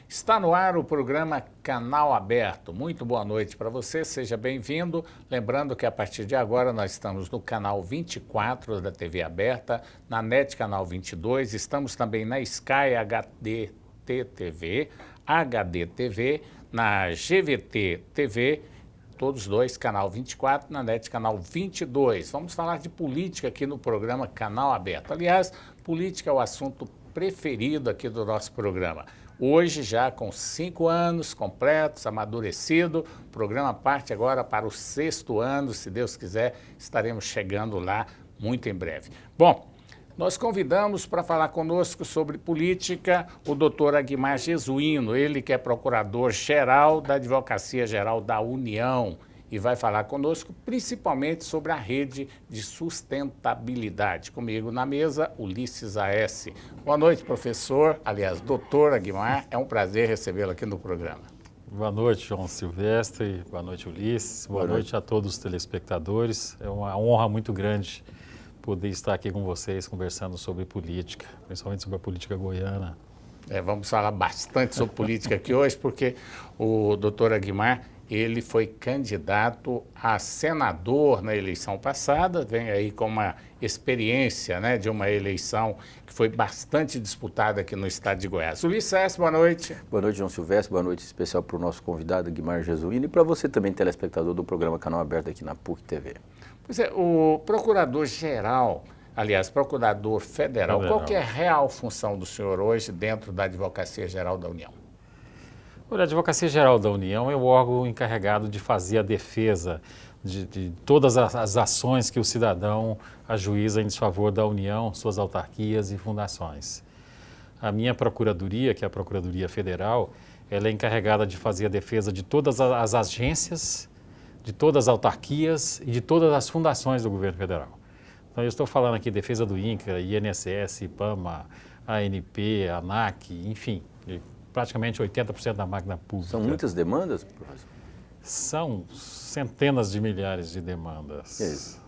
Está no ar o programa Canal Aberto. Muito boa noite para você, seja bem-vindo. Lembrando que a partir de agora nós estamos no canal 24 da TV Aberta, na NET Canal 22, estamos também na Sky HDTV, na GVT TV, todos dois, canal 24, na NET canal 22. Vamos falar de política aqui no programa Canal Aberto. Aliás, política é o assunto preferido aqui do nosso programa. Hoje, já com 5 anos completos, amadurecido, o programa parte agora para o 6º ano, se Deus quiser, estaremos chegando lá muito em breve. Bom, nós convidamos para falar conosco sobre política o doutor Aguimar Jesuíno, ele que é procurador-geral da Advocacia Geral da União, e vai falar conosco principalmente sobre a rede de sustentabilidade. Comigo na mesa, Ulisses Aesse. Boa noite, professor, aliás, doutor Aguimar, é um prazer recebê-lo aqui no programa. Boa noite, João Silvestre, boa noite, Ulisses, boa noite a todos os telespectadores. É uma honra muito grande poder estar aqui com vocês conversando sobre política, principalmente sobre a política goiana. Vamos falar bastante sobre política aqui hoje, porque o doutor Aguimar, ele foi candidato a senador na eleição passada, vem aí com uma experiência, né, de uma eleição que foi bastante disputada aqui no estado de Goiás. Ulisses, boa noite. Boa noite, João Silvestre, boa noite especial para o nosso convidado, Aguimar Jesuíno, e para você também, telespectador do programa Canal Aberto aqui na PUC TV. Pois é, o procurador-geral, aliás, procurador federal, qual que é a real função do senhor hoje dentro da Advocacia Geral da União? Olha, a Advocacia Geral da União é o órgão encarregado de fazer a defesa de todas as ações que o cidadão ajuiza em desfavor da União, suas autarquias e fundações. A minha procuradoria, que é a Procuradoria Federal, ela é encarregada de fazer a defesa de todas as agências, de todas as autarquias e de todas as fundações do governo federal. Então, eu estou falando aqui defesa do INCRA, INSS, IPAMA, ANP, ANAC, enfim, praticamente 80% da máquina pública. São muitas demandas, professor? São centenas de milhares de demandas. Isso.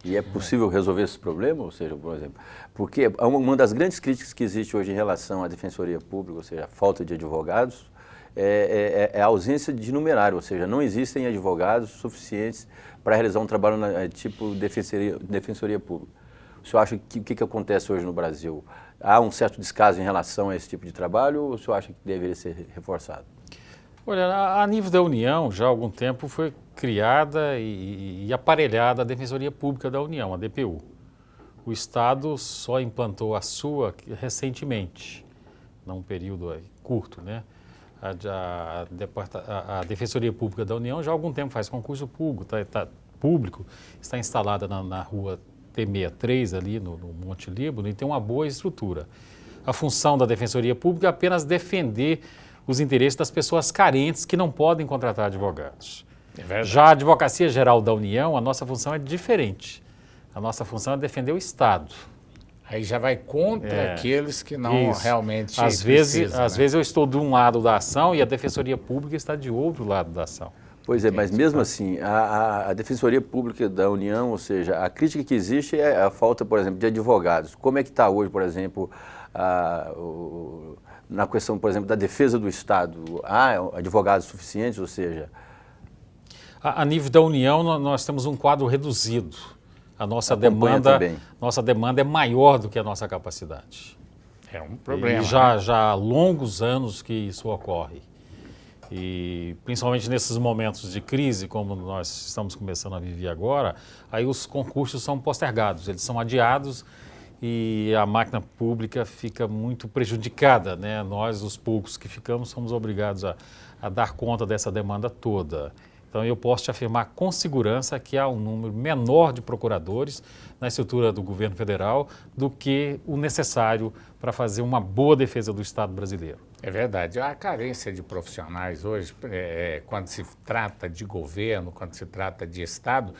E é possível resolver esse problema? Ou seja, por exemplo, porque uma das grandes críticas que existe hoje em relação à defensoria pública, ou seja, a falta de advogados, é a ausência de numerário, ou seja, não existem advogados suficientes para realizar um trabalho tipo defensoria pública. O senhor acha que o que acontece hoje no Brasil? Há um certo descaso em relação a esse tipo de trabalho ou o senhor acha que deveria ser reforçado? Olha, a nível da União, já há algum tempo foi criada e aparelhada a Defensoria Pública da União, a DPU. O Estado só implantou a sua recentemente, num período curto, né? A Defensoria Pública da União já há algum tempo faz concurso público, está instalada na rua T63, ali no Monte Líbano, e tem uma boa estrutura. A função da Defensoria Pública é apenas defender os interesses das pessoas carentes que não podem contratar advogados. Já a Advocacia Geral da União, a nossa função é diferente. A nossa função é defender o Estado. Aí já vai contra aqueles que não realmente Às vezes eu estou de um lado da ação e a Defensoria Pública está de outro lado da ação. Pois é, mas mesmo assim, a Defensoria Pública da União, ou seja, a crítica que existe é a falta, por exemplo, de advogados. Como é que está hoje, por exemplo, na questão, por exemplo, da defesa do Estado? Há advogados suficientes, ou seja... A nível da União, nós temos um quadro reduzido. A nossa demanda é maior do que a nossa capacidade. É um problema. E já há longos anos que isso ocorre. E principalmente nesses momentos de crise, como nós estamos começando a viver agora, aí os concursos são postergados, eles são adiados e a máquina pública fica muito prejudicada, né? Nós, os poucos que ficamos, somos obrigados a dar conta dessa demanda toda. Então, eu posso te afirmar com segurança que há um número menor de procuradores na estrutura do governo federal do que o necessário para fazer uma boa defesa do Estado brasileiro. É verdade. A carência de profissionais hoje, quando se trata de governo, quando se trata de Estado,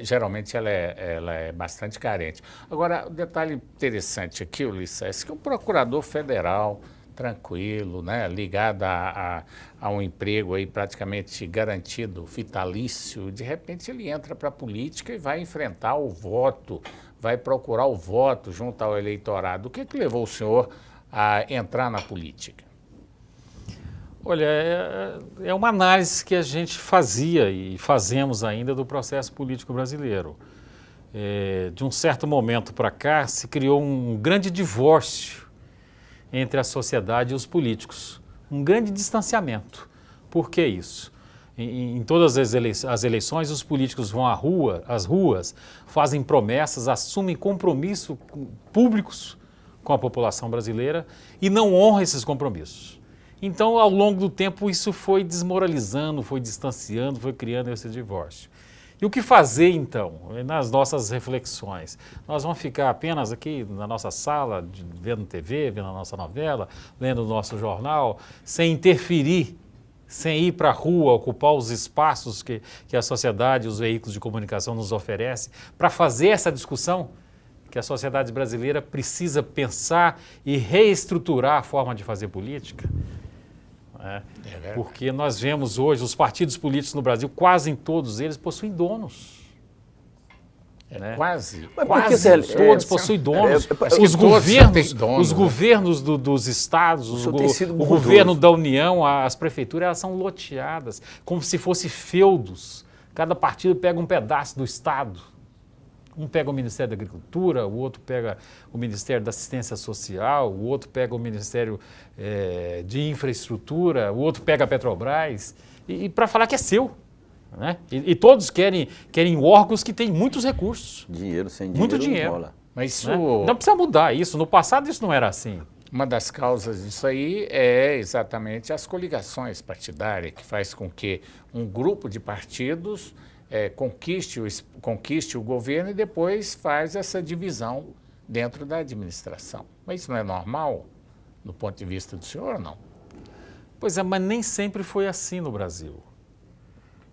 geralmente ela é bastante carente. Agora, um detalhe interessante aqui, Ulisses, é que o procurador federal, tranquilo, né, ligado a um emprego aí praticamente garantido, vitalício, de repente ele entra para a política e vai enfrentar o voto, vai procurar o voto junto ao eleitorado. O que levou o senhor a entrar na política? Olha, é uma análise que a gente fazia e fazemos ainda do processo político brasileiro. De um certo momento para cá, se criou um grande divórcio entre a sociedade e os políticos. Um grande distanciamento. Por que isso? Em todas as eleições, os políticos vão às ruas, fazem promessas, assumem compromissos públicos com a população brasileira e não honram esses compromissos. Então, ao longo do tempo, isso foi desmoralizando, foi distanciando, foi criando esse divórcio. E o que fazer, então, nas nossas reflexões? Nós vamos ficar apenas aqui na nossa sala, vendo TV, vendo a nossa novela, lendo o nosso jornal, sem interferir, sem ir para a rua, ocupar os espaços que a sociedade, os veículos de comunicação nos oferecem, para fazer essa discussão que a sociedade brasileira precisa pensar e reestruturar a forma de fazer política? Porque nós vemos hoje os partidos políticos no Brasil, quase em todos eles, possuem donos. Quase Todos possuem donos. Os governos dos estados, o governo da União, as prefeituras, elas são loteadas, como se fossem feudos. Cada partido pega um pedaço do estado. Um pega o Ministério da Agricultura, o outro pega o Ministério da Assistência Social, o outro pega o Ministério de Infraestrutura, o outro pega a Petrobras, e para falar que é seu. Né? E todos querem órgãos que têm muitos recursos. Dinheiro, sem dinheiro. Muito dinheiro. Não rola. Mas isso... Não precisa mudar isso. No passado isso não era assim. Uma das causas disso aí é exatamente as coligações partidárias, que faz com que um grupo de partidos conquiste o governo e depois faz essa divisão dentro da administração. Mas isso não é normal, do ponto de vista do senhor, ou não? Pois é, mas nem sempre foi assim no Brasil.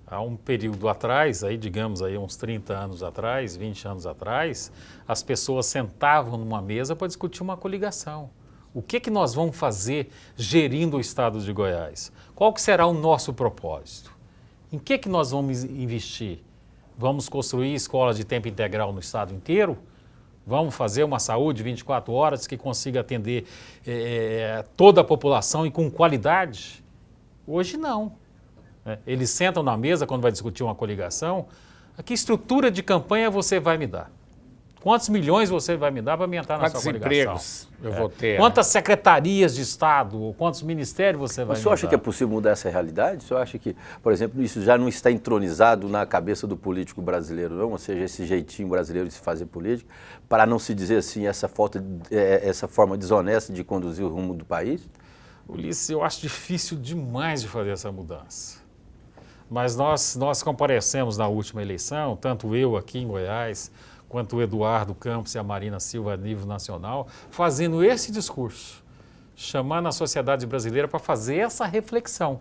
Há um período atrás, digamos uns 30 anos atrás, 20 anos atrás, as pessoas sentavam numa mesa para discutir uma coligação. O que nós vamos fazer gerindo o estado de Goiás? Qual que será o nosso propósito? Em que nós vamos investir? Vamos construir escolas de tempo integral no estado inteiro? Vamos fazer uma saúde 24 horas que consiga atender toda a população e com qualidade? Hoje não. Eles sentam na mesa quando vai discutir uma coligação. Que estrutura de campanha você vai me dar? Quantos milhões você vai me dar para me entrar na sua coligação? Quantos empregos eu vou ter? Quantas secretarias de Estado, quantos ministérios você vai me dar? O senhor acha que é possível mudar essa realidade? O senhor acha que, por exemplo, isso já não está entronizado na cabeça do político brasileiro, não? Ou seja, esse jeitinho brasileiro de se fazer política, para não se dizer assim, essa forma desonesta de conduzir o rumo do país? Ulisses, eu acho difícil demais de fazer essa mudança. Mas nós comparecemos na última eleição, tanto eu aqui em Goiás, quanto o Eduardo Campos e a Marina Silva a nível nacional, fazendo esse discurso, chamando a sociedade brasileira para fazer essa reflexão,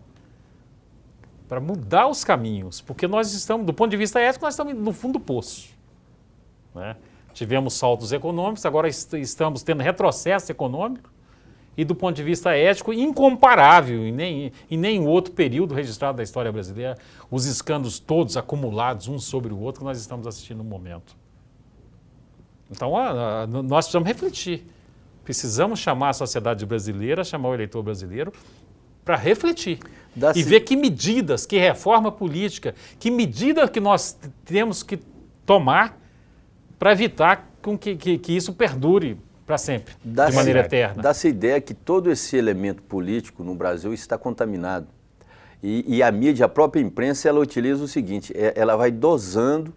para mudar os caminhos, porque nós estamos, do ponto de vista ético, nós estamos no fundo do poço. Né? Tivemos saltos econômicos, agora estamos tendo retrocesso econômico, e do ponto de vista ético, incomparável em nenhum outro período registrado da história brasileira, os escândalos todos acumulados um sobre o outro que nós estamos assistindo no momento. Então, nós precisamos refletir. Precisamos chamar a sociedade brasileira, chamar o eleitor brasileiro para refletir e ver que medidas, que reforma política, que medida que nós temos que tomar para evitar que isso perdure para sempre, de maneira eterna. Dá-se a ideia que todo esse elemento político no Brasil está contaminado. E a mídia, a própria imprensa, ela utiliza o seguinte, ela vai dosando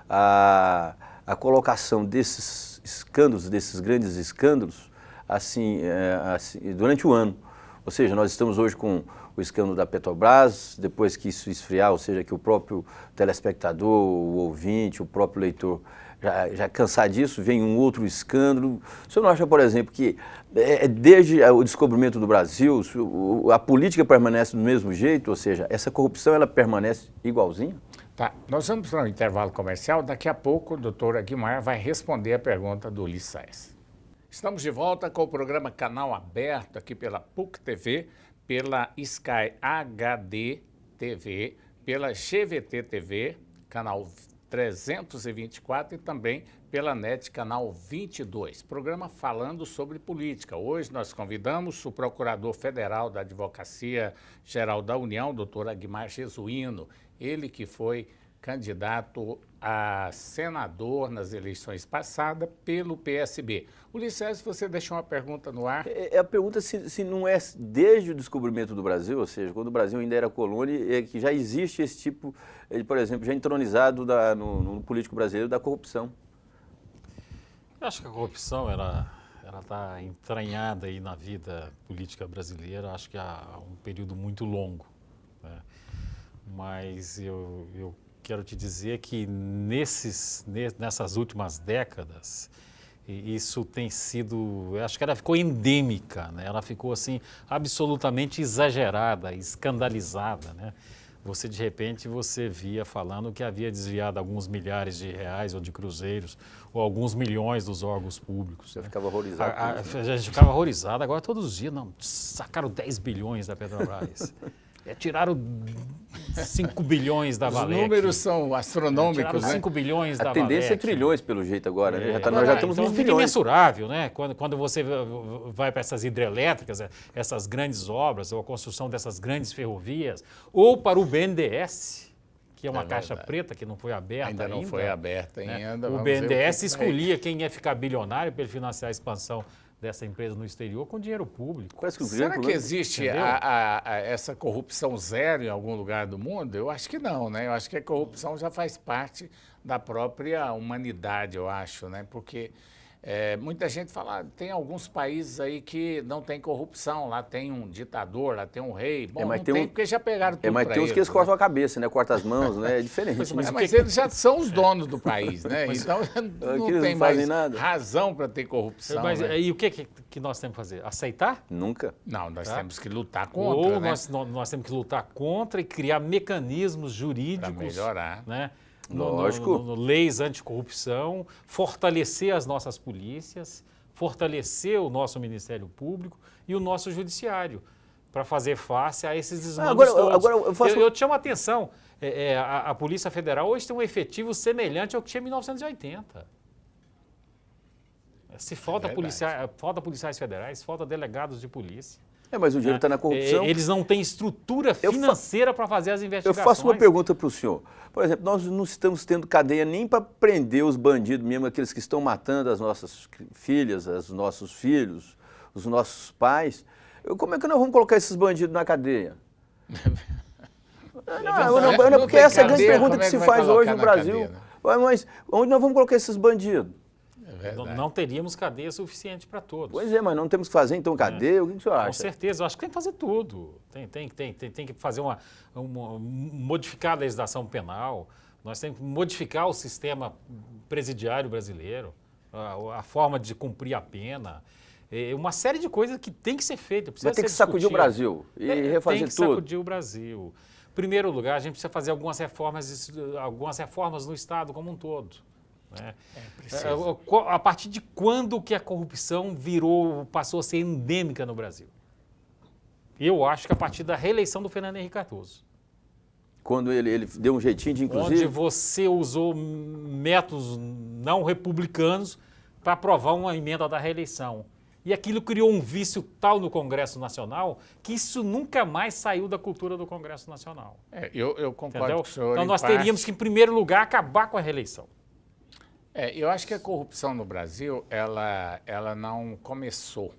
a colocação desses escândalos, desses grandes escândalos, assim, durante o ano. Ou seja, nós estamos hoje com o escândalo da Petrobras, depois que isso esfriar, ou seja, que o próprio telespectador, o ouvinte, o próprio leitor já cansar disso, vem um outro escândalo. O senhor não acha, por exemplo, que desde o descobrimento do Brasil, a política permanece do mesmo jeito, ou seja, essa corrupção ela permanece igualzinha? Tá, nós vamos para um intervalo comercial, daqui a pouco o doutor Aguimar vai responder a pergunta do Ulisses Saez. Estamos de volta com o programa Canal Aberto, aqui pela PUC TV, pela Sky HD TV, pela GVT TV, canal 324 e também pela NET Canal 22, programa falando sobre política. Hoje nós convidamos o Procurador Federal da Advocacia Geral da União, doutor Aguimar Jesuíno, ele que foi candidato a senador nas eleições passadas pelo PSB. Ulisses, você deixou uma pergunta no ar? A pergunta se não é desde o descobrimento do Brasil, ou seja, quando o Brasil ainda era colônia, que já existe esse tipo, por exemplo, já entronizado no político brasileiro da corrupção. Eu acho que a corrupção, ela está entranhada aí na vida política brasileira, acho que há um período muito longo, né? Mas eu quero te dizer que nessas últimas décadas, isso tem sido, eu acho que ela ficou endêmica, né? Ela ficou assim absolutamente exagerada, escandalizada, né? De repente, você via falando que havia desviado alguns milhares de reais ou de cruzeiros, ou alguns milhões dos órgãos públicos. Eu né? ficava horrorizado. A gente ficava horrorizado. Agora, todos os dias, não, sacaram 10 bilhões da Petrobras. Tiraram 5 bilhões da Valec. Os números são astronômicos, tiraram né? 5 bilhões da A tendência Valec. é trilhões, pelo jeito, agora. Né? Nós já estamos então nos fica bilhões. imensurável, né? Quando você vai para essas hidrelétricas, essas grandes obras, ou a construção dessas grandes ferrovias, ou para o BNDES, que é uma caixa preta que não foi aberta ainda. Ainda não foi aberta ainda. O Vamos ver BNDES o que escolhia quem ia ficar bilionário para ele financiar a expansão dessa empresa no exterior com dinheiro público. Parece que o Será grande que problema- existe Entendeu? essa corrupção zero em algum lugar do mundo? Eu acho que não, né? Eu acho que a corrupção já faz parte da própria humanidade, eu acho, né? Porque muita gente fala, tem alguns países aí que não tem corrupção, lá tem um ditador, lá tem um rei. Bom, mas não tem tem um- porque já pegaram tudo mas pra tem uns que eles né? cortam a cabeça, né? Cortam as mãos, né? É diferente. Mas eles já são os donos do país, né? Então não eles tem não mais fazem nada. razão para ter corrupção. Mas né? e o que nós temos que fazer? Aceitar? Nunca. Não, nós Tá. temos que lutar contra, Ou né? nós temos que lutar contra e criar mecanismos Para jurídicos, melhorar. né? Lógico. Leis anticorrupção, fortalecer as nossas polícias, fortalecer o nosso Ministério Público e o nosso Judiciário para fazer face a esses desmandos todos. agora eu faço- eu te chamo a atenção, a Polícia Federal hoje tem um efetivo semelhante ao que tinha em 1980. Se falta, verdade. falta policiais federais, falta delegados de polícia. Mas o dinheiro está na corrupção. Eles não têm estrutura financeira para fazer as Eu investigações. faço uma pergunta para o senhor. Por exemplo, nós não estamos tendo cadeia nem para prender os bandidos mesmo, aqueles que estão matando as nossas filhas, os nossos filhos, os nossos pais. Como é que nós vamos colocar esses bandidos na cadeia? Não, porque essa é a grande cadeia, pergunta como que é se que vai faz hoje colocar no na Brasil. cadeia, né? Mas onde nós vamos colocar esses bandidos? É verdade. Não teríamos cadeia suficiente para todos. Pois é, mas não temos que fazer então cadeia? O que o senhor Com acha? certeza, eu acho que tem que fazer tudo. Tem que fazer modificar a legislação penal, nós temos que modificar o sistema presidiário brasileiro, a forma de cumprir a pena. Uma série de coisas que tem que ser feita. Vai ter que sacudir o Brasil e refazer tem que tudo. sacudir o Brasil. Em primeiro lugar, a gente precisa fazer algumas reformas no Estado como um todo. Né? A partir de quando que a corrupção passou a ser endêmica no Brasil? Eu acho que a partir da reeleição do Fernando Henrique Cardoso. Quando ele deu um jeitinho de inclusive... Onde você usou métodos não republicanos para aprovar uma emenda da reeleição. E aquilo criou um vício tal no Congresso Nacional que isso nunca mais saiu da cultura do Congresso Nacional. Eu concordo Entendeu? com o senhor. Então em nós parte. teríamos que, em primeiro lugar, acabar com a reeleição. Eu acho que a corrupção no Brasil, ela não começou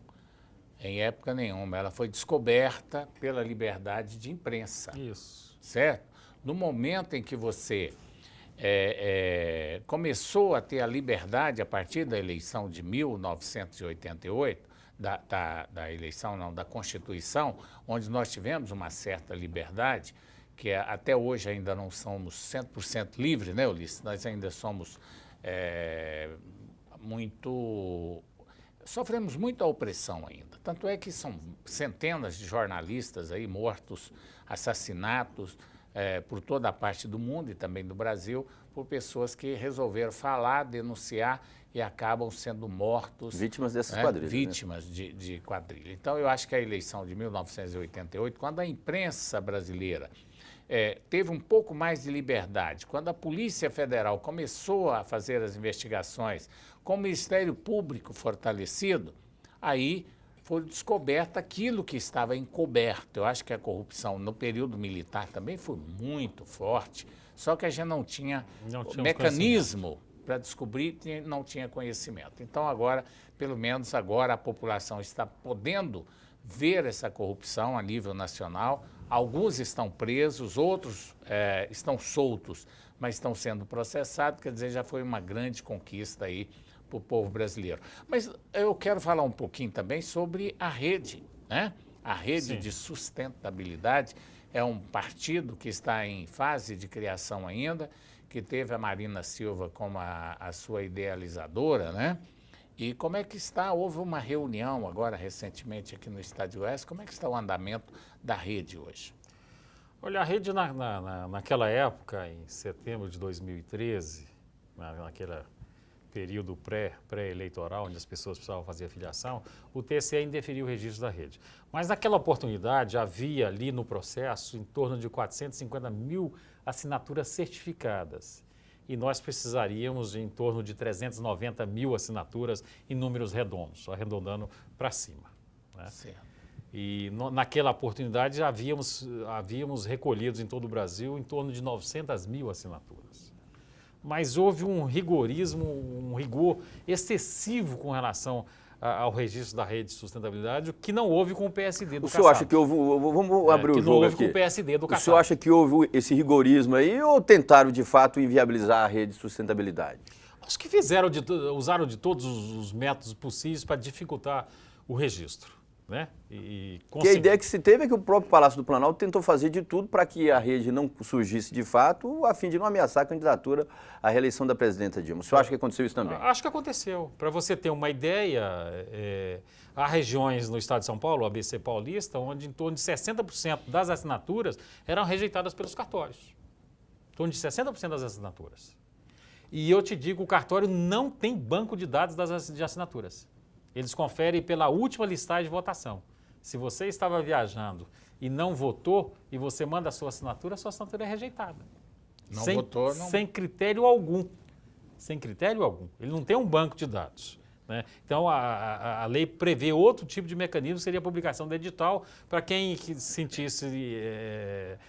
em época nenhuma. Ela foi descoberta pela liberdade de imprensa. Isso. Certo? No momento em que você começou a ter a liberdade a partir da eleição de 1988, da eleição, não, da Constituição, onde nós tivemos uma certa liberdade, que até hoje ainda não somos 100% livres, né, Ulisses? Nós ainda somos sofremos muita opressão ainda. Tanto é que são centenas de jornalistas aí mortos, assassinatos, por toda a parte do mundo e também do Brasil, por pessoas que resolveram falar, denunciar e acabam sendo mortos. Vítimas dessas quadrilhas. Vítimas de quadrilha. Então, eu acho que a eleição de 1988, quando a imprensa brasileira teve um pouco mais de liberdade. Quando a Polícia Federal começou a fazer as investigações com o Ministério Público fortalecido, aí foi descoberto aquilo que estava encoberto. Eu acho que a corrupção no período militar também foi muito forte, só que a gente não tinha mecanismo para descobrir, não tinha conhecimento. Então agora, pelo menos agora, a população está podendo ver essa corrupção a nível nacional. Alguns estão presos, outros estão soltos, mas estão sendo processados. Quer dizer, já foi uma grande conquista aí para o povo brasileiro. Mas eu quero falar um pouquinho também sobre a Rede, né? A Rede de Sustentabilidade é um partido que está em fase de criação ainda, que teve a Marina Silva como a sua idealizadora, né? E como é que está? Houve uma reunião agora recentemente aqui no Estádio Oeste. Como é que está o andamento da Rede hoje? Olha, a Rede naquela época, em setembro de 2013, naquele período pré-eleitoral, onde as pessoas precisavam fazer a filiação, o TSE indeferiu o registro da Rede. Mas naquela oportunidade havia ali no processo em torno de 450 mil assinaturas certificadas. E nós precisaríamos de em torno de 390 mil assinaturas em números redondos, arredondando para cima, né? Certo. E naquela oportunidade havíamos recolhido em todo o Brasil em torno de 900 mil assinaturas. Mas houve um rigor excessivo com relação ao registro da Rede de Sustentabilidade, o que não houve com o PSD do Kassab. O senhor acha que houve... Vamos abrir o jogo aqui. Que não houve com o PSD do Kassab. O senhor acha que houve esse rigorismo aí ou tentaram, de fato, inviabilizar a Rede de Sustentabilidade? Acho que usaram de todos os métodos possíveis para dificultar o registro, né? Que a ideia que se teve é que o próprio Palácio do Planalto tentou fazer de tudo para que a Rede não surgisse de fato, a fim de não ameaçar a candidatura à reeleição da presidenta Dilma. O senhor acha que aconteceu isso também? Acho que aconteceu. Para você ter uma ideia, há regiões no estado de São Paulo, o ABC Paulista, onde em torno de 60% das assinaturas eram rejeitadas pelos cartórios. Em torno de 60% das assinaturas. E eu te digo, o cartório não tem banco de dados de assinaturas. Eles conferem pela última listagem de votação. Se você estava viajando e não votou, e você manda a sua assinatura é rejeitada. Não votou, não... Sem critério algum. Sem critério algum. Ele não tem um banco de dados, né? Então, a lei prevê outro tipo de mecanismo, seria a publicação do edital, para quem se sentisse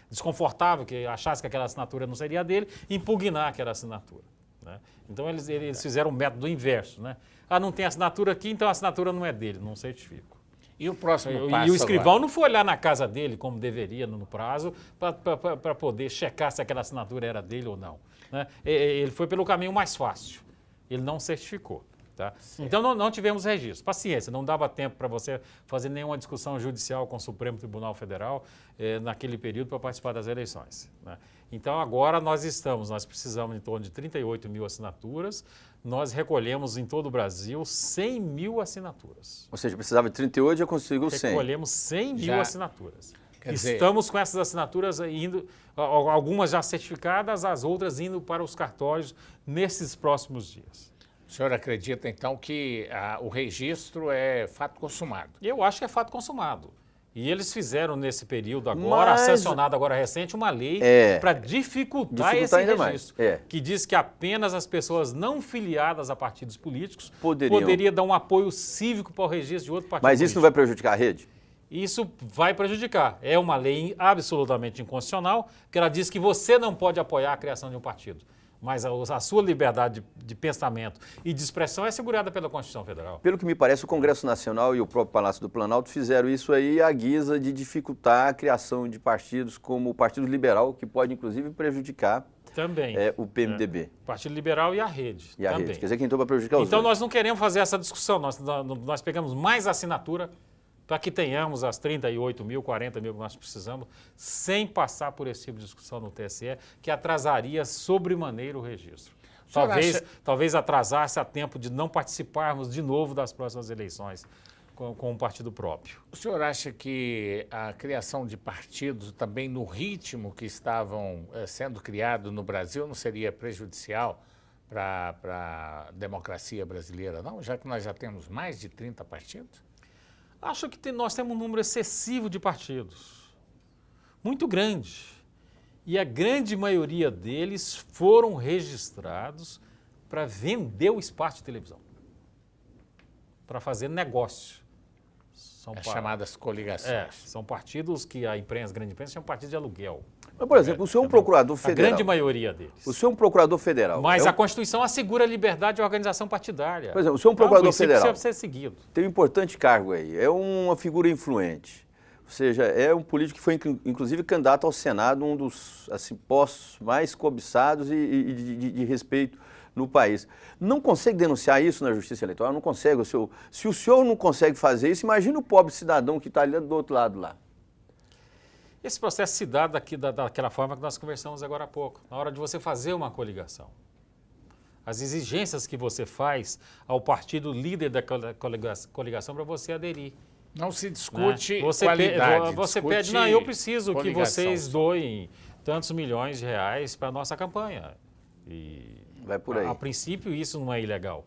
desconfortável, que achasse que aquela assinatura não seria dele, impugnar aquela assinatura, né? Então, eles fizeram o método inverso, né? Ah, não tem assinatura aqui, então a assinatura não é dele, não certifico. E o próximo passo? E o escrivão não foi olhar na casa dele, como deveria no prazo, para poder checar se aquela assinatura era dele ou não, né? Ele foi pelo caminho mais fácil, ele não certificou. Tá? Então não tivemos registro. Paciência, não dava tempo para você fazer nenhuma discussão judicial com o Supremo Tribunal Federal naquele período para participar das eleições, né? Então agora nós precisamos em torno de 38 mil assinaturas, nós recolhemos em todo o Brasil 100 mil assinaturas. Ou seja, precisava de 38 e já conseguiu 100. Recolhemos 100 mil assinaturas. Dizer... Estamos com essas assinaturas indo, algumas já certificadas, as outras indo para os cartórios nesses próximos dias. O senhor acredita, então, que o registro é fato consumado? Eu acho que é fato consumado. E eles fizeram nesse período agora, sancionado agora recente, uma lei para dificultar esse registro. Que diz que apenas as pessoas não filiadas a partidos políticos poderiam dar um apoio cívico para o registro de outro partido político. Mas isso não vai prejudicar a Rede? Isso vai prejudicar. É uma lei absolutamente inconstitucional, que ela diz que você não pode apoiar a criação de um partido. Mas a sua liberdade de pensamento e de expressão é assegurada pela Constituição Federal. Pelo que me parece, o Congresso Nacional e o próprio Palácio do Planalto fizeram isso aí à guisa de dificultar a criação de partidos como o Partido Liberal, que pode inclusive prejudicar também o PMDB. O Partido Liberal e a Rede. E a também. Rede. Quer dizer que entrou para prejudicar os Então dois. nós não queremos fazer essa discussão, nós pegamos mais assinatura para que tenhamos as 38 mil, 40 mil que nós precisamos, sem passar por esse tipo de discussão no TSE, que atrasaria sobremaneira o registro. Talvez atrasasse a tempo de não participarmos de novo das próximas eleições com um partido próprio. O senhor acha que a criação de partidos também no ritmo que estavam sendo criados no Brasil não seria prejudicial para a democracia brasileira, não? Já que nós já temos mais de 30 partidos? Acho que nós temos um número excessivo de partidos, muito grande. E a grande maioria deles foram registrados para vender o espaço de televisão, para fazer negócio. São As chamadas coligações. são partidos que a grande imprensa chama partido de aluguel. Mas, por exemplo, o senhor é um procurador A federal. grande maioria deles. O senhor é um procurador federal. Mas a Constituição assegura a liberdade de organização partidária. Por exemplo, o senhor é um procurador federal. Precisa ser seguido. Tem um importante cargo aí. É uma figura influente. Ou seja, é um político que foi, inclusive, candidato ao Senado, um dos assim, postos mais cobiçados e de respeito no país. Não consegue denunciar isso na Justiça Eleitoral? Não consegue. Se o senhor não consegue fazer isso, imagina o pobre cidadão que está ali do outro lado lá. Esse processo se dá daquela forma que nós conversamos agora há pouco, na hora de você fazer uma coligação. As exigências que você faz ao partido líder da coligação para você aderir. Não se discute Você qualidade. você discute pede, não, eu preciso que coligação. vocês doem tantos milhões de reais para a nossa campanha. E, Vai por aí. a princípio, isso não é ilegal.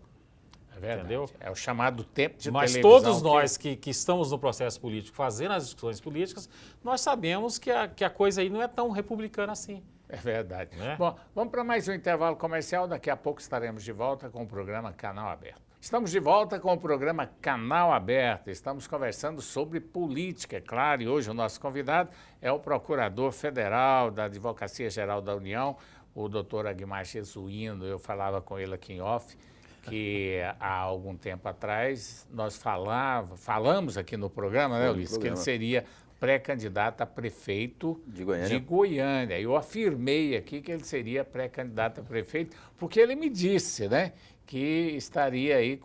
É verdade. Entendeu? É o chamado tempo de Mas televisão. todos nós que estamos no processo político, fazendo as discussões políticas, nós sabemos que a coisa aí não é tão republicana assim. É verdade. Né? Bom, vamos para mais um intervalo comercial. Daqui a pouco estaremos de volta com o programa Canal Aberto. Estamos de volta com o programa Canal Aberto. Estamos conversando sobre política, é claro, e hoje o nosso convidado é o Procurador Federal da Advocacia Geral da União, o doutor Aguimar Jesuíno. Eu falava com ele aqui em off, que há algum tempo atrás nós falamos aqui no programa, né, Ulisses, que ele seria pré-candidato a prefeito de Goiânia. Eu afirmei aqui que ele seria pré-candidato a prefeito, porque ele me disse, né, que estaria aí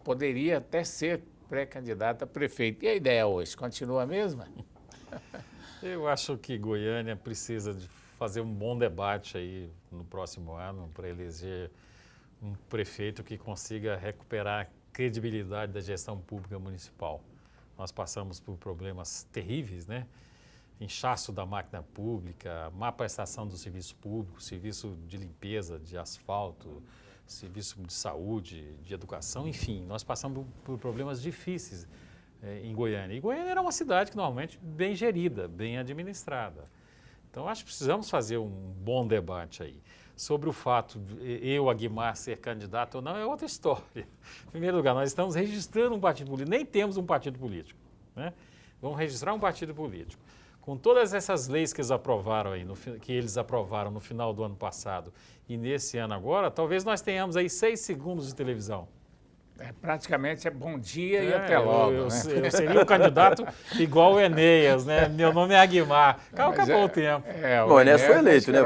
poderia até ser pré-candidato a prefeito. E a ideia hoje, continua a mesma? Eu acho que Goiânia precisa de fazer um bom debate aí no próximo ano para eleger um prefeito que consiga recuperar a credibilidade da gestão pública municipal. Nós passamos por problemas terríveis, né? Inchaço da máquina pública, má prestação do serviço público, serviço de limpeza, de asfalto, serviço de saúde, de educação, enfim, nós passamos por problemas difíceis em Goiânia. E Goiânia era uma cidade que normalmente bem gerida, bem administrada. Então, acho que precisamos fazer um bom debate aí. Sobre o fato de eu, Aguimar, ser candidato ou não, é outra história. Em primeiro lugar, nós estamos registrando um partido político, nem temos um partido político, né? Vamos registrar um partido político. Com todas essas leis que eles aprovaram aí, no final do ano passado e nesse ano agora, talvez nós tenhamos aí 6 segundos de televisão. Praticamente é bom dia e até logo. Eu seria um candidato igual o Enéas, né? Meu nome é Aguimar. Acabou o tempo. O Enéas foi eleito, né?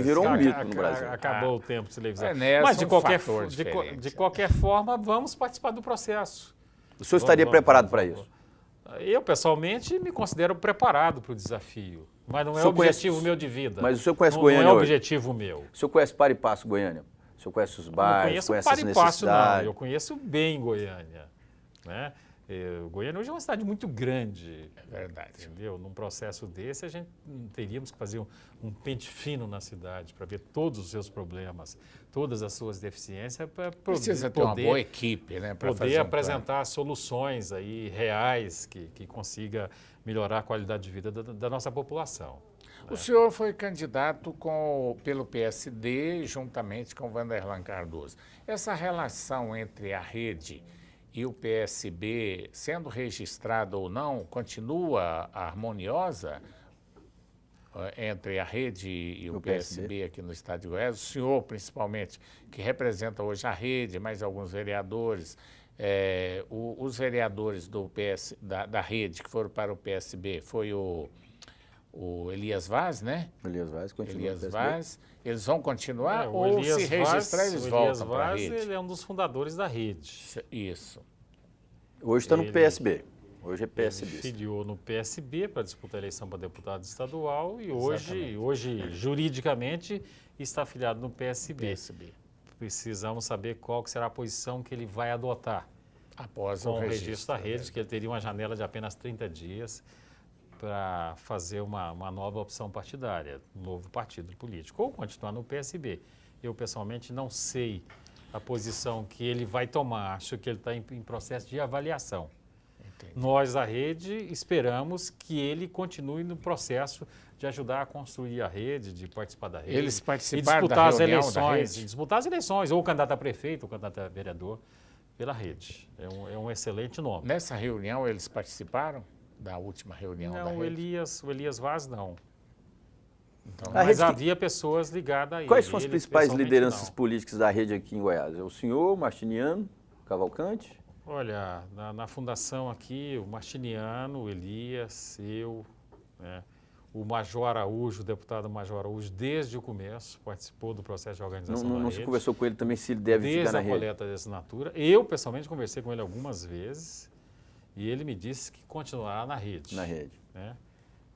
Virou um mito no Brasil. Acabou o tempo de televisão. Mas de qualquer forma, vamos participar do processo. O senhor estaria preparado para isso? Eu, pessoalmente, me considero preparado para o desafio. Mas não é o objetivo meu de vida. Mas o senhor conhece Goiânia hoje? Não é o objetivo meu. O senhor conhece Par e Passo Goiânia? O senhor conhece os bairros, conhece as necessidades? Não, eu conheço bem Goiânia, né? Goiânia hoje é uma cidade muito grande. É verdade. Entendeu? Num processo desse, a gente teríamos que fazer um pente fino na cidade para ver todos os seus problemas, todas as suas deficiências, para precisa ter uma boa equipe, né? Para poder apresentar soluções aí reais que consiga melhorar a qualidade de vida da nossa população. O senhor foi candidato pelo PSD juntamente com Vanderlan Cardoso. Essa relação entre a rede e o PSB, sendo registrada ou não, continua harmoniosa entre a rede e o PSB aqui no estado de Goiás? O senhor, principalmente, que representa hoje a rede, mais alguns vereadores, os vereadores da rede que foram para o PSB, foi o Elias Vaz, né? Elias Vaz continua. Elias Vaz. Eles vão continuar ou se registrar eles voltam para a rede? Ele é um dos fundadores da rede. Isso. Hoje está no PSB. Hoje é PSB. Ele filiou no PSB para disputar a eleição para deputado estadual e hoje, juridicamente, está afiliado no PSB. Precisamos saber qual que será a posição que ele vai adotar após o registro da rede, que ele teria uma janela de apenas 30 dias para fazer uma nova opção partidária, um novo partido político, ou continuar no PSB. Eu, pessoalmente, não sei a posição que ele vai tomar. Acho que ele está em processo de avaliação. Nós da rede esperamos que ele continue no processo de ajudar a construir a rede, de participar da rede. Eles e participaram disputar da as reunião da eleições, rede? disputar as eleições, ou candidato a prefeito, ou candidato a vereador, pela rede. É um excelente nome. Nessa reunião eles participaram da última reunião da Não, rede? o Elias Vaz não. Então, Mas havia pessoas ligadas a ele. Quais são as Ele, principais pessoalmente, lideranças não. políticas da rede aqui em Goiás? É o senhor, Martiniano, Cavalcante? Olha, na fundação aqui, o Martiniano, o Elias, eu, né, o Major Araújo, o deputado Major Araújo, desde o começo, participou do processo de organização da Não rede. se conversou com ele também se ele deve Desde ficar na a rede? coleta de assinatura. Eu, pessoalmente, conversei com ele algumas vezes e ele me disse que continuará na rede. Na rede. Né?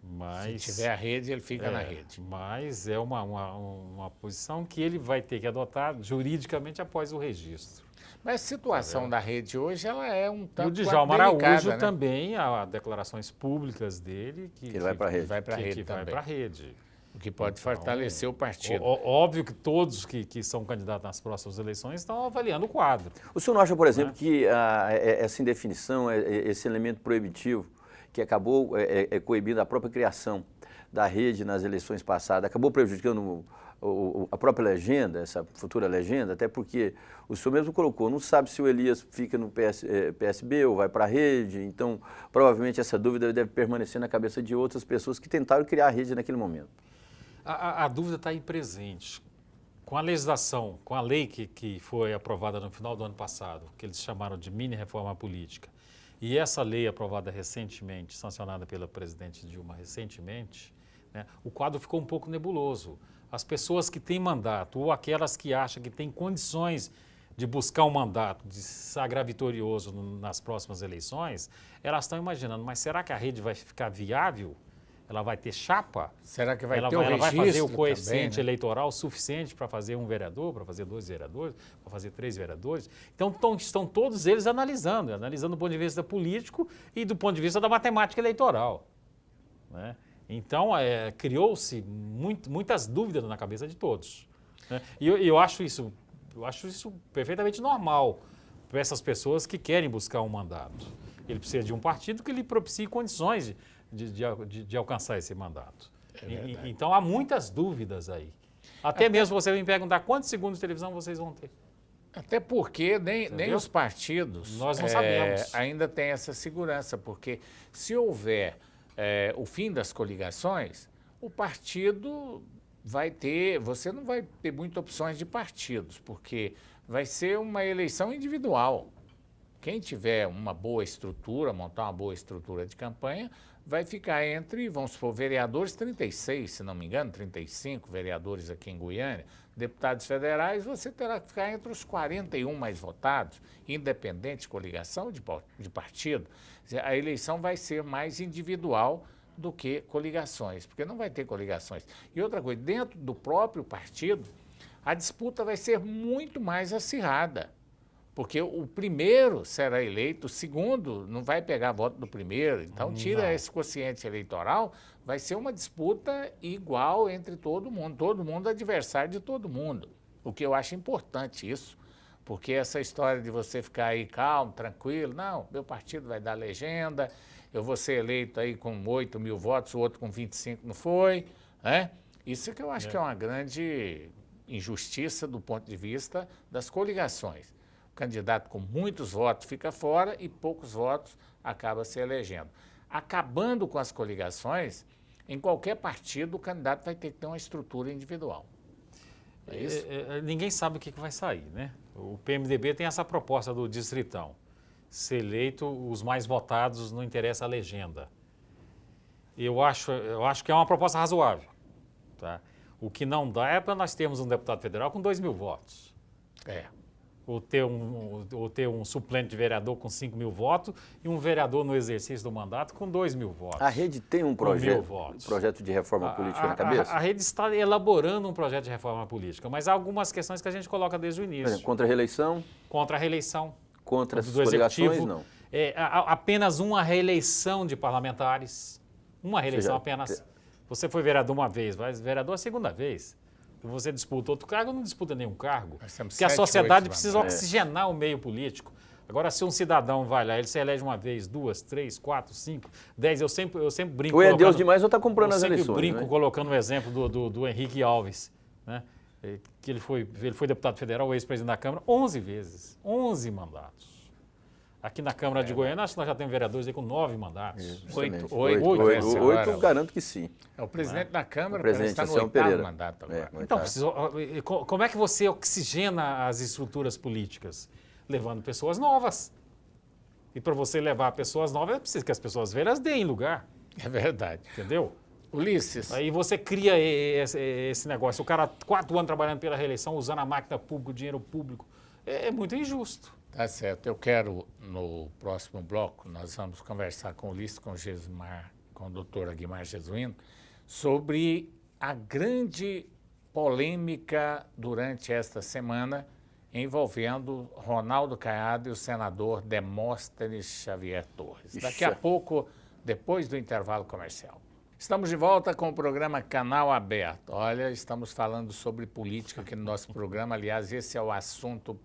Mas, se tiver a rede, ele fica na rede. Mas é uma posição que ele vai ter que adotar juridicamente após o registro. Mas a situação da rede hoje, ela é um E tanto o Djalma delicada, Araújo né? também, há declarações públicas dele que ele vai para a rede. Vai para a que rede vai também. para a rede. O que pode fortalecer o partido. Óbvio que todos que são candidatos nas próximas eleições estão avaliando o quadro. O senhor não acha, por exemplo, que essa indefinição, esse elemento proibitivo que acabou coibindo a própria criação da rede nas eleições passadas, acabou prejudicando a própria legenda, essa futura legenda, até porque o senhor mesmo colocou, não sabe se o Elias fica no PSB ou vai para a rede, então provavelmente essa dúvida deve permanecer na cabeça de outras pessoas que tentaram criar a rede naquele momento. A dúvida está aí presente. Com a legislação, com a lei que foi aprovada no final do ano passado, que eles chamaram de mini-reforma política, e essa lei aprovada recentemente, sancionada pela presidente Dilma recentemente, né, o quadro ficou um pouco nebuloso. As pessoas que têm mandato ou aquelas que acham que têm condições de buscar um mandato, de sagrar vitorioso nas próximas eleições, elas estão imaginando, mas será que a rede vai ficar viável? Ela vai ter chapa? Será que vai ela ter vai, o ela vai fazer o registro coeficiente também, né? eleitoral suficiente para fazer um vereador, para fazer 2 vereadores, para fazer 3 vereadores? Então estão todos eles analisando do ponto de vista político e do ponto de vista da matemática eleitoral. Né? Então criou-se muitas dúvidas na cabeça de todos. Né? E eu acho isso perfeitamente normal para essas pessoas que querem buscar um mandato. Ele precisa de um partido que lhe propicie condições de alcançar esse mandato. Então há muitas dúvidas aí. Até mesmo você me perguntar quantos segundos de televisão vocês vão ter. Até porque nem os partidos Nós não sabemos. ainda têm essa segurança, porque se houver o fim das coligações, o partido vai ter, você não vai ter muitas opções de partidos, porque vai ser uma eleição individual. Quem tiver uma boa estrutura, montar uma boa estrutura de campanha, vai ficar entre, vamos supor, vereadores, 36, se não me engano, 35 vereadores aqui em Goiânia, deputados federais, você terá que ficar entre os 41 mais votados, independente de coligação de partido. A eleição vai ser mais individual do que coligações, porque não vai ter coligações. E outra coisa, dentro do próprio partido, a disputa vai ser muito mais acirrada. Porque o primeiro será eleito, o segundo não vai pegar voto do primeiro. Então, tira esse quociente eleitoral, vai ser uma disputa igual entre todo mundo adversário de todo mundo. O que eu acho importante isso, porque essa história de você ficar aí calmo, tranquilo, não, meu partido vai dar legenda, eu vou ser eleito aí com 8 mil votos, o outro com 25 não foi, né? Isso que eu acho que é uma grande injustiça do ponto de vista das coligações. Candidato com muitos votos fica fora e poucos votos acaba se elegendo. Acabando com as coligações, em qualquer partido o candidato vai ter que ter uma estrutura individual. É isso? Ninguém sabe o que vai sair, né? O PMDB tem essa proposta do distritão. Ser eleito os mais votados, não interessa a legenda. Eu acho que é uma proposta razoável. Tá? O que não dá é para nós termos um deputado federal com 2 mil votos. Ou ter um suplente de vereador com 5 mil votos e um vereador no exercício do mandato com 2 mil votos. A rede tem um projeto de reforma política na cabeça? A rede está elaborando um projeto de reforma política, mas há algumas questões que a gente coloca desde o início. Por exemplo, contra a reeleição? Contra a reeleição. Contra as do coligações, executivo, não? Apenas uma reeleição de parlamentares. Uma reeleição apenas. Você foi vereador uma vez, mas vereador a segunda vez. Você disputa outro cargo, não disputa nenhum cargo. Porque a sociedade precisa oxigenar o meio político. Agora, se um cidadão vai lá, ele se elege uma vez, 2, 3, 4, 5, 10, eu sempre brinco... Ou é Deus demais ou está comprando as eleições. Eu sempre brinco né? colocando o exemplo do Henrique Alves, né? Que ele foi deputado federal, ex-presidente da Câmara, 11 vezes, 11 mandatos. Aqui na Câmara de Goiânia, acho que nós já temos vereadores aí com 9 mandatos. Justamente. Oito, garanto que sim. É o presidente da Câmara, O presidente está no 8º mandato agora. Então, como é que você oxigena as estruturas políticas? Levando pessoas novas. E para você levar pessoas novas, é preciso que as pessoas velhas deem lugar. É verdade. Entendeu? Ulisses. Aí você cria esse negócio. O cara, 4 anos trabalhando pela reeleição, usando a máquina pública, o dinheiro público. É muito injusto. Tá certo. Eu quero, no próximo bloco, nós vamos conversar com o Ulisses, com o doutor Aguimar Jesuíno, sobre a grande polêmica durante esta semana envolvendo Ronaldo Caiado e o senador Demóstenes Xavier Torres. Daqui a pouco, depois do intervalo comercial. Estamos de volta com o programa Canal Aberto. Olha, estamos falando sobre política aqui no nosso programa. Aliás, esse é o assunto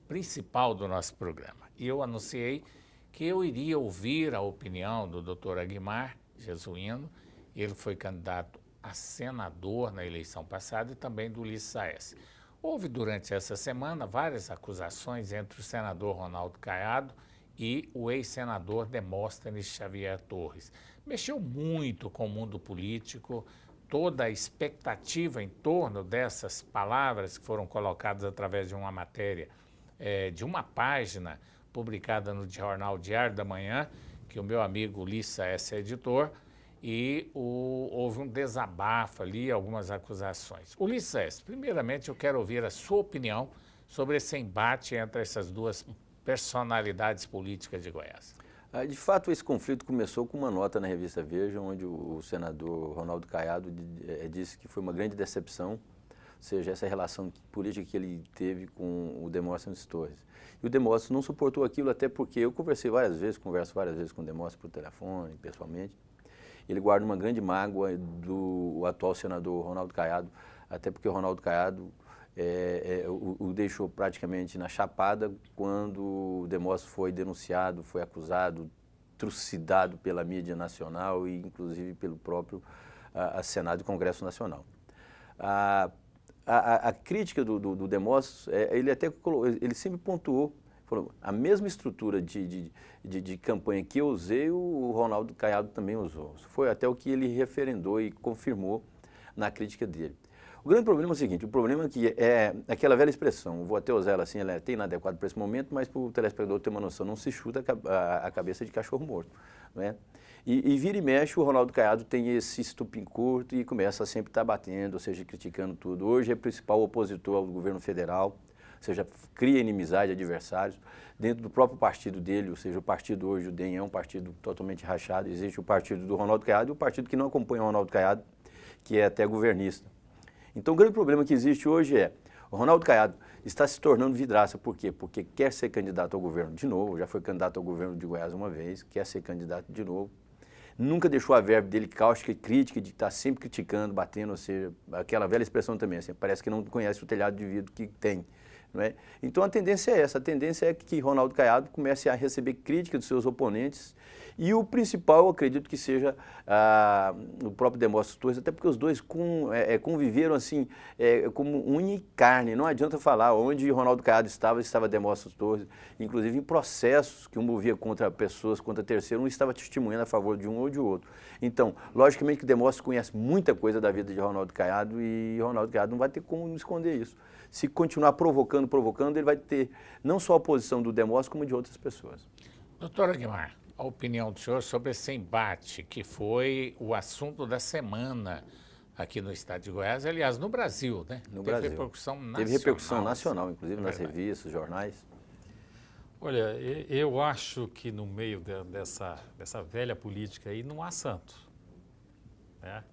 principal do nosso programa. E eu anunciei que eu iria ouvir a opinião do Dr. Aguimar Jesuíno. Ele foi candidato a senador na eleição passada e também do Ulisses Aécio. Houve durante essa semana várias acusações entre o senador Ronaldo Caiado e o ex-senador Demóstenes Xavier Torres. Mexeu muito com o mundo político, toda a expectativa em torno dessas palavras que foram colocadas através de uma matéria de uma página publicada no jornal Diário da Manhã, que o meu amigo Ulisses Aécio é editor, e houve um desabafo ali, algumas acusações. Ulisses Aécio, primeiramente eu quero ouvir a sua opinião sobre esse embate entre essas duas personalidades políticas de Goiás. De fato, esse conflito começou com uma nota na revista Veja, onde o senador Ronaldo Caiado disse que foi uma grande decepção, ou seja, essa relação política que ele teve com o Demóstenes Torres. E o Demóstenes não suportou aquilo, até porque eu converso várias vezes com o Demóstenes por telefone, pessoalmente. Ele guarda uma grande mágoa do atual senador Ronaldo Caiado, até porque o Ronaldo Caiado o deixou praticamente na chapada quando o Demóstenes foi denunciado, foi acusado, trucidado pela mídia nacional e inclusive pelo próprio Senado e Congresso Nacional. A crítica do Demóstenes, ele sempre pontuou, falou, a mesma estrutura de campanha que eu usei, o Ronaldo Caiado também usou. Isso foi até o que ele referendou e confirmou na crítica dele. O grande problema é o seguinte, o problema é que é aquela velha expressão, vou até usar ela assim, ela é até inadequada para esse momento, mas para o telespectador ter uma noção, não se chuta a cabeça de cachorro morto, não é? E vira e mexe, o Ronaldo Caiado tem esse estupim curto e começa a sempre estar batendo, ou seja, criticando tudo. Hoje é o principal opositor ao governo federal, ou seja, cria inimizade, adversários, dentro do próprio partido dele, ou seja, o partido hoje, o DEM, é um partido totalmente rachado, existe o partido do Ronaldo Caiado e o partido que não acompanha o Ronaldo Caiado, que é até governista. Então o grande problema que existe hoje é, o Ronaldo Caiado está se tornando vidraça, por quê? Porque quer ser candidato ao governo de novo, já foi candidato ao governo de Goiás uma vez, quer ser candidato de novo, nunca deixou a verve dele cáustica e crítica, de estar sempre criticando, batendo, ou seja, aquela velha expressão também, assim, parece que não conhece o telhado de vidro que tem. Não é? Então a tendência é essa, a tendência é que Ronaldo Caiado comece a receber crítica dos seus oponentes e o principal, eu acredito que seja o próprio Demóstenes Torres, até porque os dois conviveram assim como unha e carne, não adianta falar onde Ronaldo Caiado estava Demóstenes Torres, inclusive em processos que um movia contra pessoas, contra terceiros, um estava testemunhando a favor de um ou de outro. Então, logicamente que Demóstenes conhece muita coisa da vida de Ronaldo Caiado e Ronaldo Caiado não vai ter como esconder isso. Se continuar provocando, ele vai ter não só a oposição do Demóstenes, como de outras pessoas. Doutor Aguimar, a opinião do senhor sobre esse embate que foi o assunto da semana aqui no estado de Goiás, aliás, no Brasil, né? No Brasil. Teve repercussão nacional. Teve repercussão nacional, inclusive nas revistas, jornais. Olha, eu acho que no meio dessa velha política aí não há santo, né?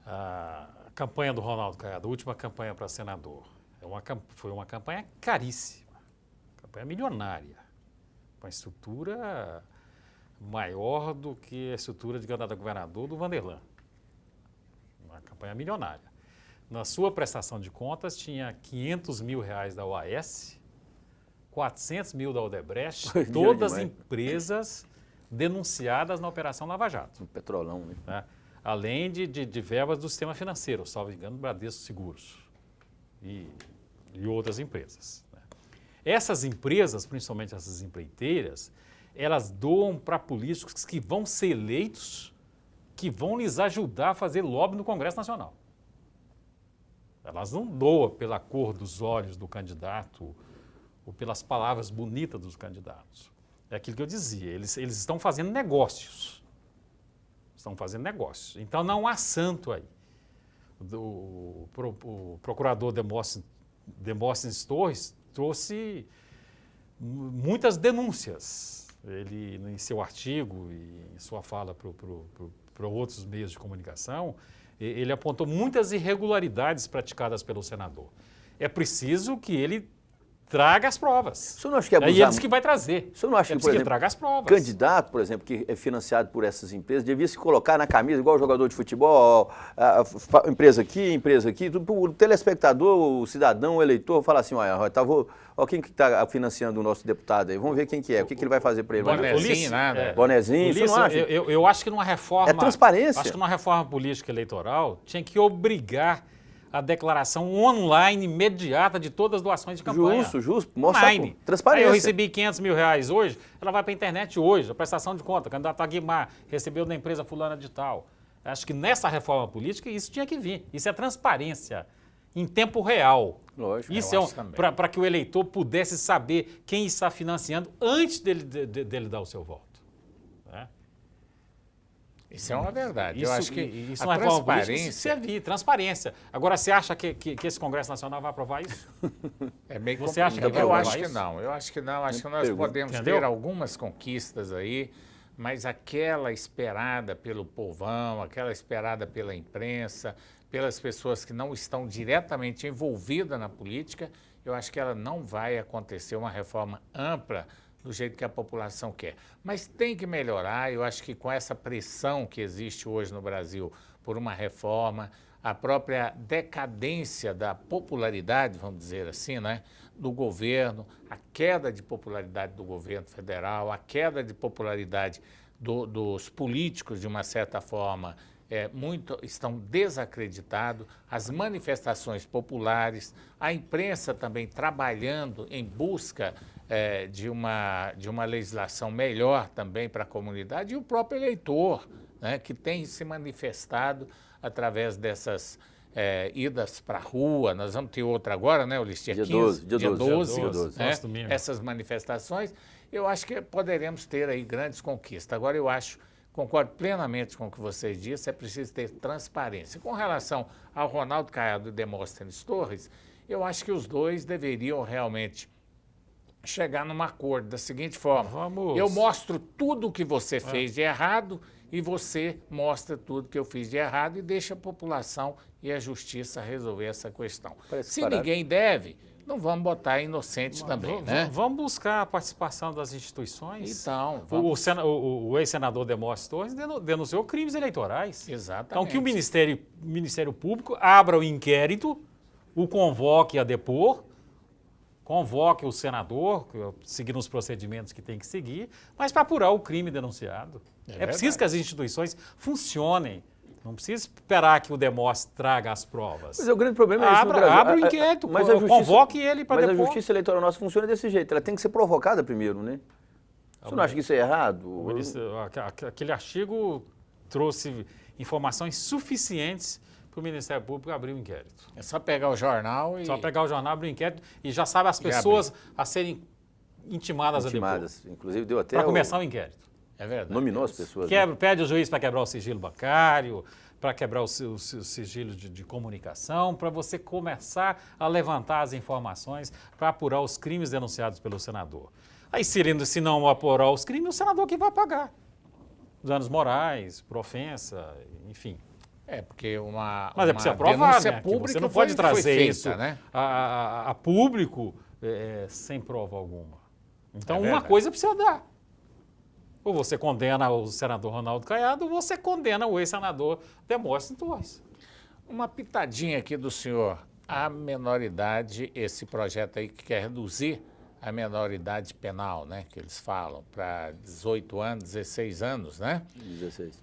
A campanha do Ronaldo Caiado, a última campanha para senador, foi uma campanha caríssima, campanha milionária, uma estrutura maior do que a estrutura de candidato a governador do Vanderlan. Uma campanha milionária. Na sua prestação de contas tinha R$500 mil da OAS, 400 mil da Odebrecht, Foi dinheiro todas demais. empresas denunciadas na Operação Lava Jato. Um petrolão, né? Né? Além de verbas do sistema financeiro, salvo engano, Bradesco Seguros e outras empresas. Né? Essas empresas, principalmente essas empreiteiras, elas doam para políticos que vão ser eleitos, que vão lhes ajudar a fazer lobby no Congresso Nacional. Elas não doam pela cor dos olhos do candidato ou pelas palavras bonitas dos candidatos. É aquilo que eu dizia, eles estão fazendo negócios. Estão fazendo negócios. Então não há santo aí. O procurador Demóstenes Torres trouxe muitas denúncias. Ele, em seu artigo e em sua fala para outros meios de comunicação, ele apontou muitas irregularidades praticadas pelo senador. É preciso que ele traga as provas. O senhor não acha que é Aí ele disse que vai trazer. O senhor não acha é que, preciso por exemplo, que traga as provas. candidato, por exemplo, que é financiado por essas empresas, devia se colocar na camisa, igual o jogador de futebol, empresa aqui, tudo, o telespectador, o cidadão, o eleitor, fala assim, olha, quem que está financiando o nosso deputado aí, vamos ver quem que é, o que ele vai fazer para ele. Bonezinho, nada. Bonezinho, Ulisses, você não acha? eu acho que numa reforma... É transparência. Acho que numa reforma política eleitoral tinha que obrigar a declaração online imediata de todas as doações de campanha. Justo. Mostra online. transparência. Aí eu recebi 500 mil reais hoje, ela vai para a internet hoje, a prestação de conta. O candidato Aguimar recebeu da empresa fulana de tal. Acho que nessa reforma política isso tinha que vir. Isso é transparência em tempo real. Lógico. Isso Eu é acho também. para que o eleitor pudesse saber quem está financiando antes dele dar o seu voto. Né? Isso é uma verdade. Isso, Eu acho que isso a não é reforma política, transparência isso servir, transparência. Agora, você acha que esse Congresso Nacional vai aprovar isso? é meio Você acha que complicado. vai Eu aprovar acho que isso? não. Eu acho que não. Acho que nós Pergunta. podemos Entendeu? ter algumas conquistas aí, mas aquela esperada pelo povão, aquela esperada pela imprensa, pelas pessoas que não estão diretamente envolvidas na política, eu acho que ela não vai acontecer uma reforma ampla do jeito que a população quer. Mas tem que melhorar, eu acho que com essa pressão que existe hoje no Brasil por uma reforma, a própria decadência da popularidade, vamos dizer assim, né, do governo, a queda de popularidade do governo federal, a queda de popularidade dos políticos, de uma certa forma, estão desacreditados, as manifestações populares, a imprensa também trabalhando em busca de uma legislação melhor também para a comunidade, e o próprio eleitor, né, que tem se manifestado através dessas idas para a rua. Nós vamos ter outra agora, né, Ulisses? Dia 12. Dia 12, né, essas manifestações. Eu acho que poderemos ter aí grandes conquistas. Agora, eu concordo plenamente com o que vocês disseram, é preciso ter transparência. Com relação ao Ronaldo Caiado e Demóstenes Torres, eu acho que os dois deveriam realmente chegar num acordo da seguinte forma: eu mostro tudo o que você fez de errado e você mostra tudo que eu fiz de errado e deixa a população e a justiça resolver essa questão. Se ninguém deve, não vamos botar inocente também, né? Vamos buscar a participação das instituições. Então, o ex-senador Demóstenes Torres denunciou crimes eleitorais. Exatamente. Então, que o Ministério Público abra o inquérito, o convoque a depor, convoque o senador, seguindo os procedimentos que tem que seguir, mas para apurar o crime denunciado. É preciso que as instituições funcionem. Não precisa esperar que o Demóstenes traga as provas. Mas o grande problema é isso no Brasil. Abra o inquérito, convoque ele para depor. Mas a justiça eleitoral nossa funciona desse jeito. Ela tem que ser provocada primeiro, né? Você não acha que isso é errado? Aquele artigo trouxe informações suficientes para o Ministério Público abrir o inquérito. É só pegar o jornal e... Só pegar o jornal, abrir o inquérito e já sabe as pessoas a serem intimadas a depor. Inclusive deu até... Para começar o inquérito. É verdade. Nominou as pessoas. Pede o juiz para quebrar o sigilo bancário, para quebrar o sigilo de comunicação, para você começar a levantar as informações para apurar os crimes denunciados pelo senador. Aí, se não apurar os crimes, o senador que vai pagar. Danos morais, por ofensa, enfim. Porque Mas é preciso provar, né? Pública você não pode trazer feita, isso, né? a público sem prova alguma. Então, uma verdade. coisa precisa dar. Ou você condena o senador Ronaldo Caiado, ou você condena o ex-senador Demóstenes Torres. Uma pitadinha aqui do senhor. A menoridade, esse projeto aí que quer reduzir a menoridade penal, né, que eles falam, para 18 anos, 16 anos, né? 16.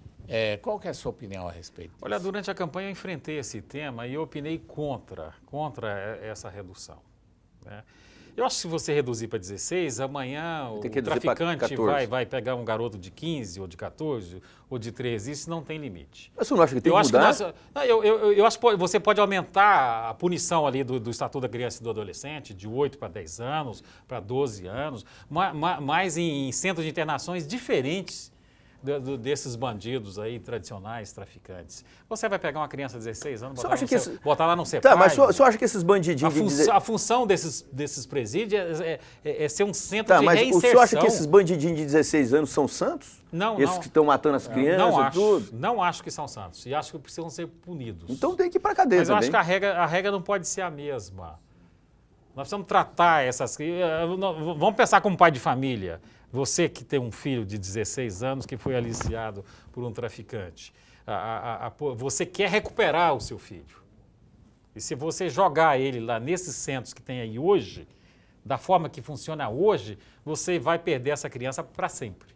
Qual que é a sua opinião a respeito disso? Olha, durante a campanha eu enfrentei esse tema e eu opinei contra essa redução, né? Eu acho que se você reduzir para 16, amanhã o traficante vai pegar um garoto de 15, ou de 14, ou de 13, isso não tem limite. Mas você não acha que tem que mudar? Eu acho que você pode aumentar a punição ali do Estatuto da Criança e do Adolescente, de 8 para 10 anos, para 12 anos, mas em centros de internações diferentes desses bandidos aí, tradicionais, traficantes. Você vai pegar uma criança de 16 anos, botar lá no CEPAI. Tá, mas você acha que esses bandidinhos... A função desses presídios é ser um centro de mas reinserção. o senhor acha que esses bandidinhos de 16 anos são santos? Não, esses que estão matando as crianças e tudo? Não acho que são santos. E acho que precisam ser punidos. Então tem que ir para a cadeia também. Mas eu também. acho que a regra não pode ser a mesma. Nós precisamos tratar essas... Vamos pensar como pai de família. Você que tem um filho de 16 anos que foi aliciado por um traficante. Você quer recuperar o seu filho. E se você jogar ele lá nesses centros que tem aí hoje, da forma que funciona hoje, você vai perder essa criança para sempre.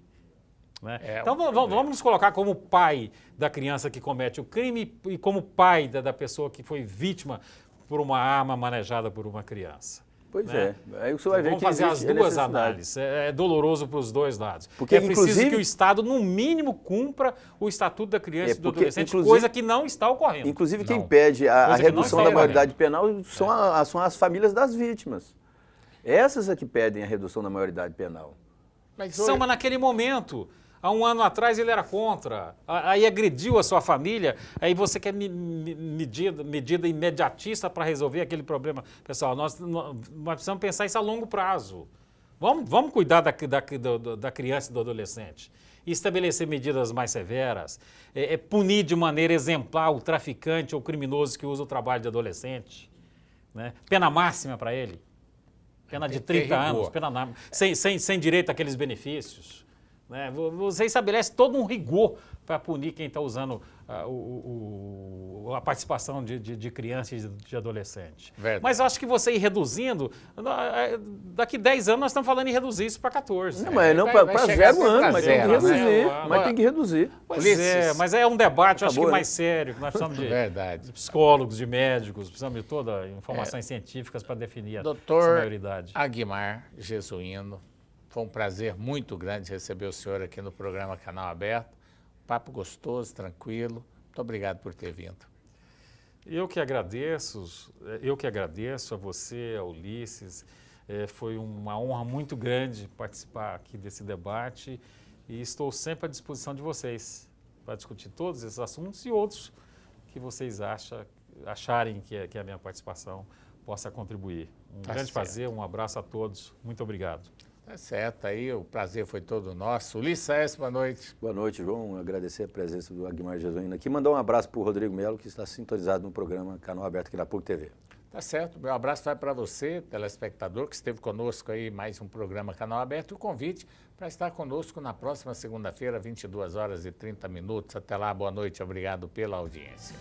Né? Então vamos nos colocar como pai da criança que comete o crime e como pai da pessoa que foi vítima por uma arma manejada por uma criança. Pois né? Aí você vai ver Vamos que fazer as duas necessidade. análises. É doloroso para os dois lados. Porque, é preciso que o Estado, no mínimo, cumpra o Estatuto da Criança e do Adolescente, coisa que não está ocorrendo. Inclusive, quem pede a redução da maioridade penal são as famílias das vítimas. Essas é que pedem a redução da maioridade penal. Mas naquele momento... Há um ano atrás ele era contra, aí agrediu a sua família, aí você quer medida imediatista para resolver aquele problema. Pessoal, nós precisamos pensar isso a longo prazo. Vamos cuidar da criança e do adolescente. E estabelecer medidas mais severas, punir de maneira exemplar o traficante ou o criminoso que usa o trabalho de adolescente. Né? Pena máxima para ele. Pena de 30 anos, sem direito àqueles benefícios. Né? Você estabelece todo um rigor para punir quem está usando a participação de crianças e de adolescentes. Verdade. Mas eu acho que você ir reduzindo, daqui 10 anos nós estamos falando em reduzir isso para 14. Não, mas não para 0 anos, mas tem que reduzir. Mas tem que reduzir. Mas é um debate, eu acho que mais sério, que nós precisamos de psicólogos, de médicos, precisamos de todas informações científicas para definir essa maioridade. Doutor Aguimar Jesuíno, foi um prazer muito grande receber o senhor aqui no programa Canal Aberto. Papo gostoso, tranquilo. Muito obrigado por ter vindo. Eu que agradeço a você, a Ulisses. Foi uma honra muito grande participar aqui desse debate e estou sempre à disposição de vocês para discutir todos esses assuntos e outros que vocês acharem que a minha participação possa contribuir. Grande prazer, um abraço a todos. Muito obrigado. Tá certo, aí o prazer foi todo nosso. Ulisses, boa noite. Boa noite, João. Agradecer a presença do Aguimar Jesuíno aqui. Mandar um abraço para o Rodrigo Melo, que está sintonizado no programa Canal Aberto aqui na PUC TV. Tá certo, meu abraço vai para você, telespectador, que esteve conosco aí mais um programa Canal Aberto. E o convite para estar conosco na próxima segunda-feira, 22h30. Até lá, boa noite, obrigado pela audiência.